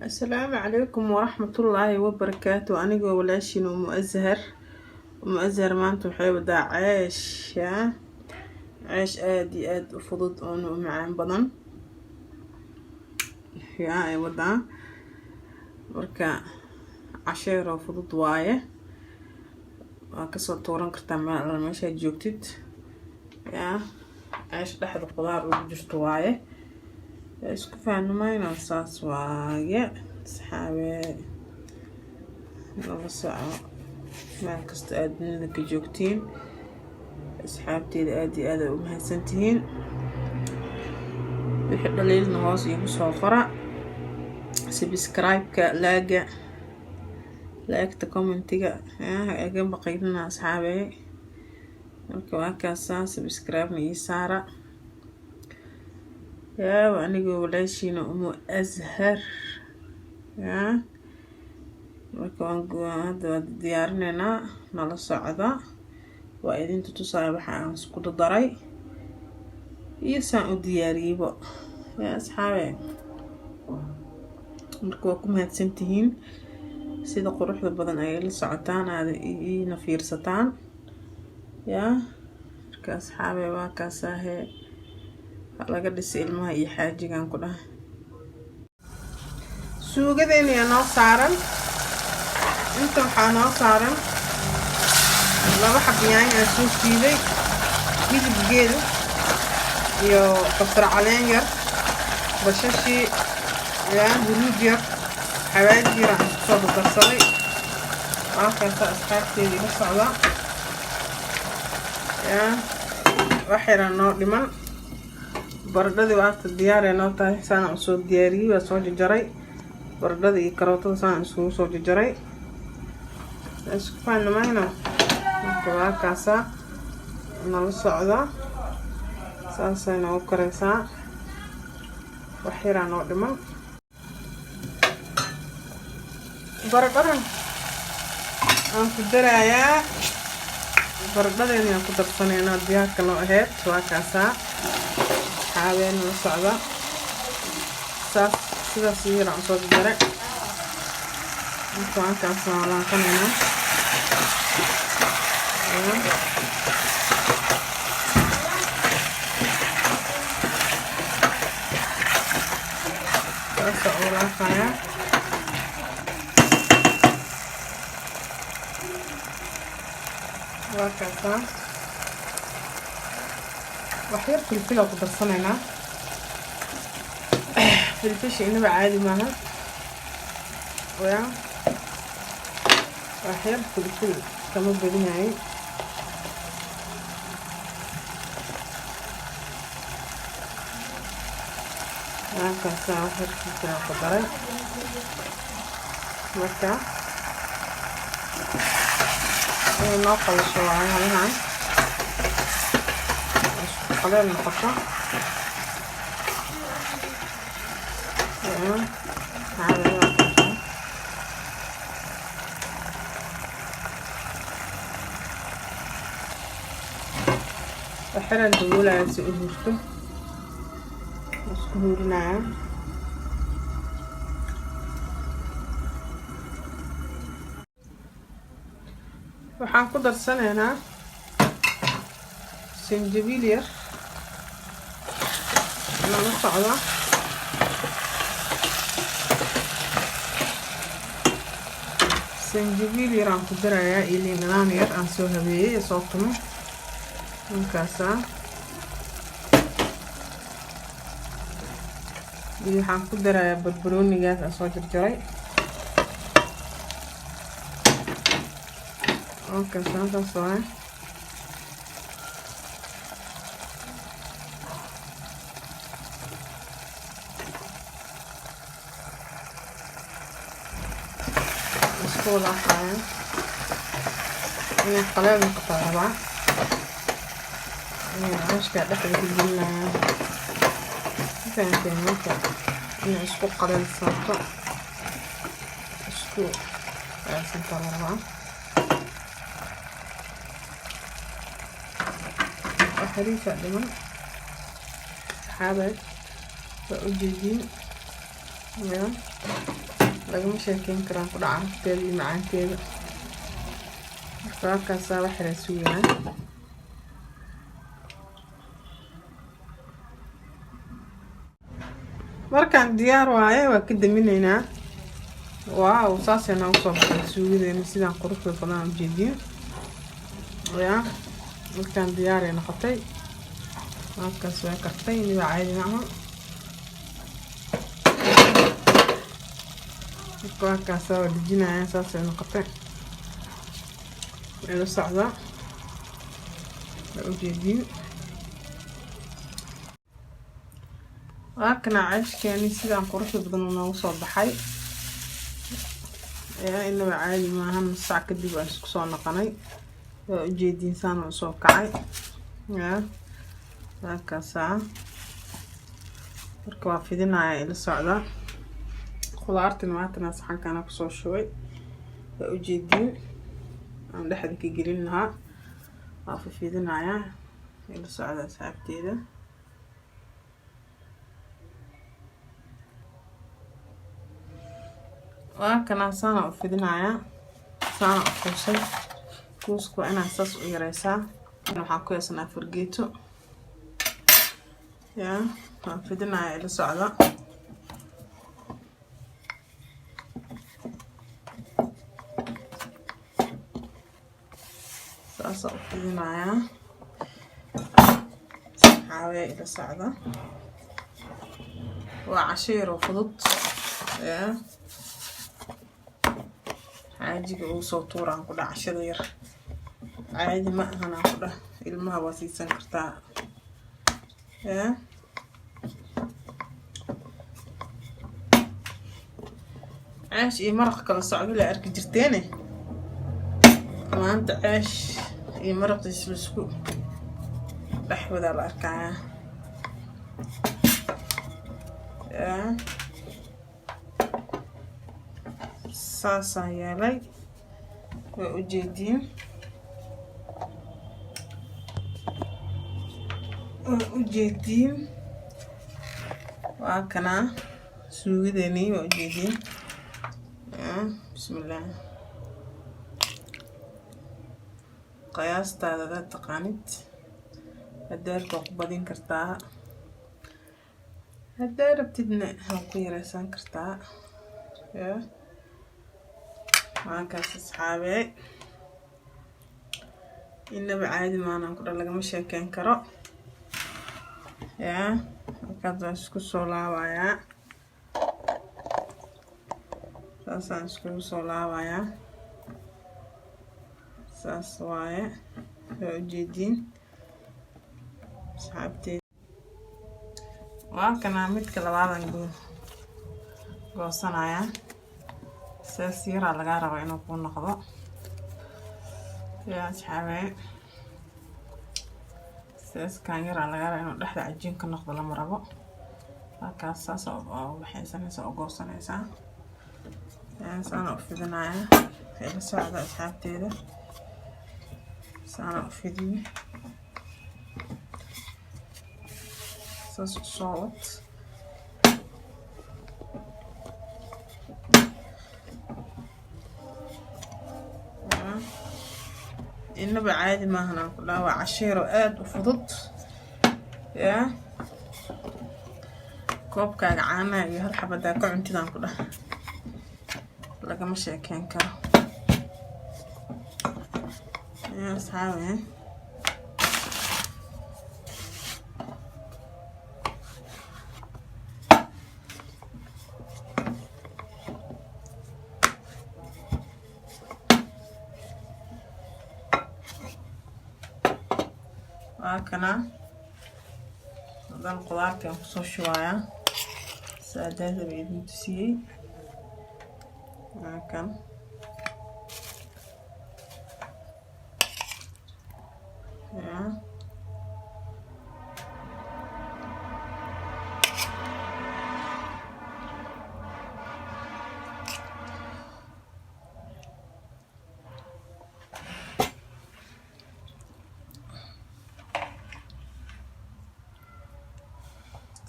السلام عليكم ورحمة الله وبركاته. أنا ولاashين ومؤزهر maanta waxay wadaa ceesh aad iyo aad u fudud oo macaan badan ay wadaa marka casheer oo fudud waaye waa ka soo tooran kartaa meesha joogtid ceesh dhexda qudaar ugu jirto waaye isku faahfaahinayna saas waaye saxaabe nala soco meel kasta aad dunida ka joogtiin asxaabteeda aad iyo aad u mahadsantihiin wixii dhaliilna hoos iigu soo qora subscribe-ka laagta commentiga aga baqaynina asxaabe marka waa kaasa subscribe ii saara وأنا ولاashين أزهر marka hadda diyaarinayna nala socda waa idin tusaaya waxa aan isku daray iyo saan u diyaariyay asxaabe marka waa ku mahadsantihiin sida quruxda badan ay la socotaan aad ina fiirsataan marka asxaabe waa kaasahe laga dhisay ilmaha iyo xaajigan ku dhahay suugadeena yaa noo saaran inta waxaa noo saaran laba xab yaanyo aan soo shiiday hilibgeeda iyo kabsar caleen yar bashashii huruud yar xawaaji yar aan kusoo dardarsaday waa kaasa asxaabteeda ila socda wax yaraan noo dhiman baradhadii waata diyaar ay noo tahay saan soo diyaariyay waa soo jajaray baradhada iyo karootada saan isugu soo jajaray isku faahfaahinayna marka waa kaasa nala socda saasay noogu karaysaa wax yaraa noo dhiman baradhadan aan ku darayaa baradhadeena aan ku darsanaynaa diyaarka noo aheyd waa kaasa حاولنا نصعده صار كذا صغير عن صوت الدرع نطلع كاسة على قناة كاسة على قناة وكاسة وحير فلفل أو قدرصنينا فلفل شيء نبع عادي معها وحير فلفل كمان بدناي كاسة وحير فلفل أو قدري مركا ناقل الشواعي عليها قليل نحطها أحيانا نقول على سؤهورته وسكهورنا waxaan ku darsanaynaa sinjibiil yar nala socda sinjibiil yar aan ku darayaa iyo liin dhanaan yar aan soo habeeyay soo tumay ninkaasa iyo waxaan ku darayaa barbaroonigaas aan soo jarjaray saas waaye ولا حاجة أنا قليل نقطع ربع أنا عايش قاعد أحب الجنة فهمتين ممكن أنا أشكو قليل السلطة أشكو سلطة ربع وحريفة لمن حابب فأجيبين lagama sheekeyn karaan ku dhacanteeda iyo macaanteeda. markaas wax yar suugaan markaan diyaar waaye waa ka daminaynaa. waaw saasayna u soo baxay suugadeena sidaan quruxda badan u jeedin yaa markaan diyaar ay noqotay. markaas way kartay niba caadi maaha. markaas waa dijinaya saasay noqotay ila socda u jeedin. waakana cashkeeni sidaan quruxda badan noogu soo baxay inaba caadi maaha. nus saac kadib aan isku soo noqonay waa u jeedin saan u soo kacay markaas marka waa fidinaya ila socda. khudaartina maantana saxankana ku soo shubay waa u jeedin aan dhexda ka gelin lahaa waa fidinaya ila socda asxaabteeda. waakana saana u fidinaya saana u kuusay kuusku inaa saas u yareysaa. waxaan ku haysanaa fargeeto waan fidinaya ila socda. saasa u fidinaya saxaawe ila socda. waa cashiir oo fudud عادي وصو طوران كده عشرة ير عادي ما أنا كده المها وسيسن كرتا عاش إيه مرق كلا صعب لا أرك جرتيني ما أنت عاش إيه مرق تسلسكو بحو ذا الأركعة saasa yeelay waa u jeedin waa kana suugadeeni waa u jeedin. bismillah qiyaastaada aad taqaanid hadeerka ku badin kartaa haddii rabtidna ha ku yareysan kartaa. markaas asxaabe inaba caadi maahan ku lagama sheekeyn karo. markaas waan isku soo laabayaa saasaan isku soo laabayaa saas waaye waa u jeedin asxaabteeda. waa kana midka labaadan goosanaya saas yaraa laga rabaa inuu ku noqdo asxaabe. saas kan yaraa laga rabaa inuu dhexda cajiin ka noqdo lama rabo. markaas saas oo waxaysanaysa oo goosanaysa saana u fidinaya ila socda asxaabteeda. saana u fidiyo saas u soo wad inaba caadi maahan aan ku dhaha waa cashiiro aad u fudud koobkaaga caanaha iyo hal xabadaa ka cuntidaan ku dhaha lagama sheekeyn karo asxaabe. waakana haddaan qudaartii aan kusoo shubayaa saadaada bay idin tusiyey. waakan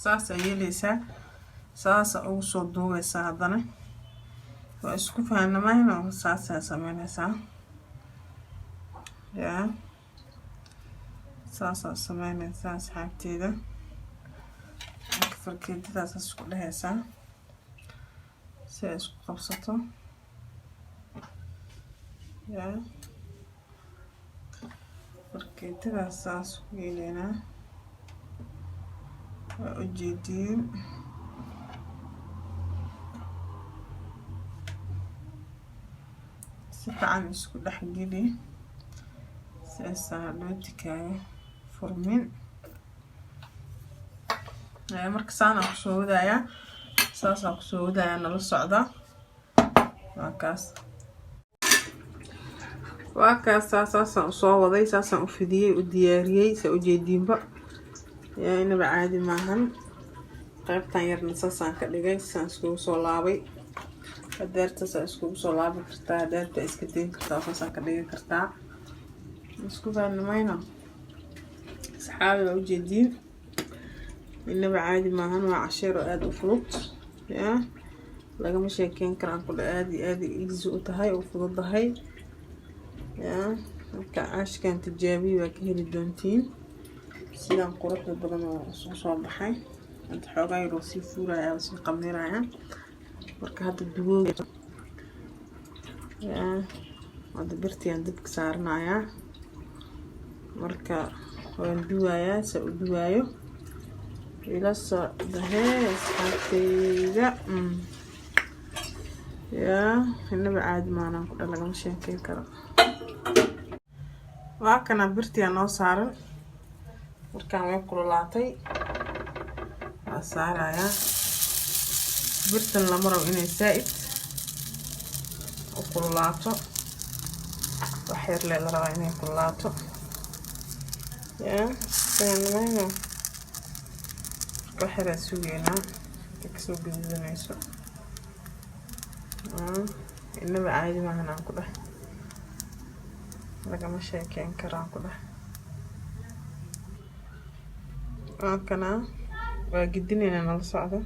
saas yeelaysaa saas ugu soo duubaysaa haddana واسكو فاهمة ما هنا وصاصة سمينيسا يا صاصة سمينيسا أصحابتي ده فركيتي اسكو لهيسا سي اسكو قبصته يا فركيتي اسكو يلينا وأجيدين سفعان اسكو دحقيلي سيسا لوتكاي فرمين marka saan aan kusoo wadaya saas aan kusoo wadaya nala socda waa kaas saas aan soo waday saas aan u fidiyay u diyaariyay sa u jeedinba inaba caadi maahan qaybtan yarna saas aan ka dhigay saan isku soo laabay hadeerta saas isku soo laabi kartaa hadeerta iska deyn kartaa saas aan ka dhigi kartaa isku baanamayna saxaabada u jeedin إنما عادي maahan waa casheero aad u fudud ya lagama sheekeyn karaan kula aad easy u tahay oo fududahay ya marka aashkan tijaabi waa kahelidontiin sidaan quruxda badan oo soo baxay inta xoogaa yar oo sii fuuraya oo sii qameeraya marka hadda duwow ya hadda birtiyan dibka saarnaya marka waan duwaya sa u duwayo إلى صدها أصحابتي يا هنا بعد ما أنا كده لقى مش يمكن كرا وكنا برتي أنا صارن وكان يأكل لاتي صار يا برتن لمرة وإني سائد وكل لاتو وحير لي لرا إني كل لاتو يا فين waxaa suugeena kasoo gudubnayso inaba caadi maahan aan ku dhahay lagama sheekeyn karaan ku dhahay kana waa gidinayna nala socdo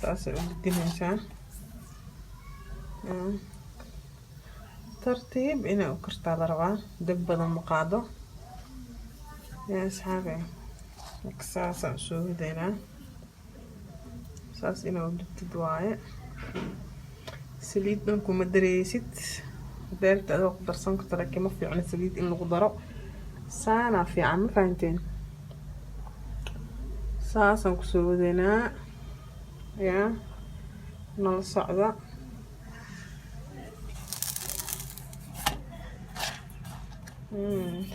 saasay u gidinaysaa tartiib inay u kartaa la rabaa dab badan ma qaado yaa asxaabay saas aan soo wadayna saas inuu dubtid waaye saliid dhan kuma dareysid beerta adoo ku darsan karto laakiin ma fiicna saliid in lagu daro saana fiican ma fahanteen saas aan kusoo wadaynaa ya nala socda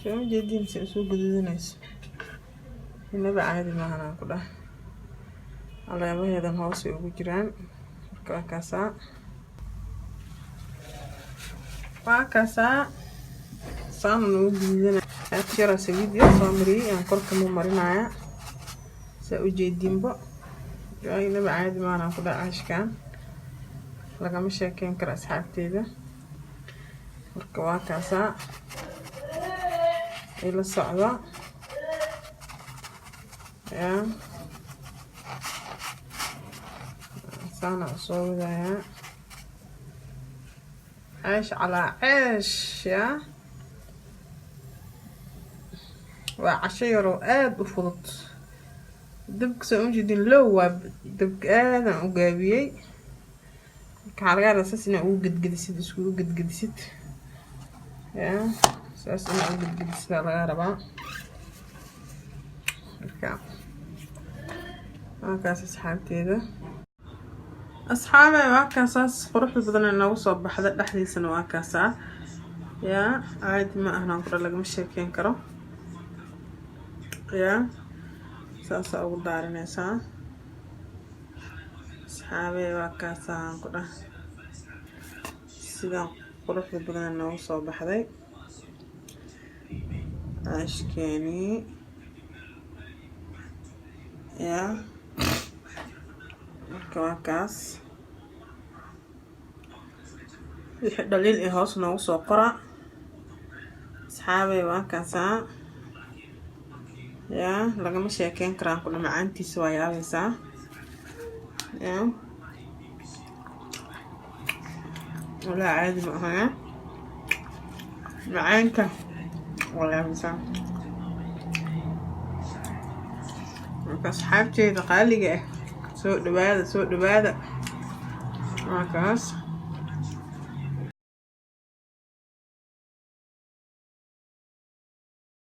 soo jeedin si soo gududanayso inaba caadi maahan aan ku dhahay alaabaheedan hoos ay ugu jiraan marka waa kaasaa saan ugu gududanaya jira saliid yar soo mariyay aan korka mu marinaya saa u jeedinba inaba caadi maahan aan ku dhahay aashkan lagama sheekeyn karo asxaabteeda marka waa kaasaa ila socda يا سانا صودا يا عيش على عيش يا وعشيرو آد وفضت دبك سأنجدين لو دبك آدم وقابيي كعلى أساس إنه وجد جديد اسمه وجد جديد يا أساس إنه وجد جديد على غربا هاكاس أصحابتي أصحابي واكاساس قروح بدنا نوصل بحدا دحديسنا واكاسا يا عادي ما أهنا نقول لك مش شاكين كرو يا ساسا أقول دارنا سا أصحابي واكاسا نقول سيدا قروح بدنا نوصل بحدا أشكيني يا كواكاس دليل إهوس نوصو قرأ أصحابي واكاسا يا لقى مش يكين كران كل معانتي سوايا بيسا يا ولا عادي بقى معانك ولا مسام أصحابتي تقالي سوق دبادة markaas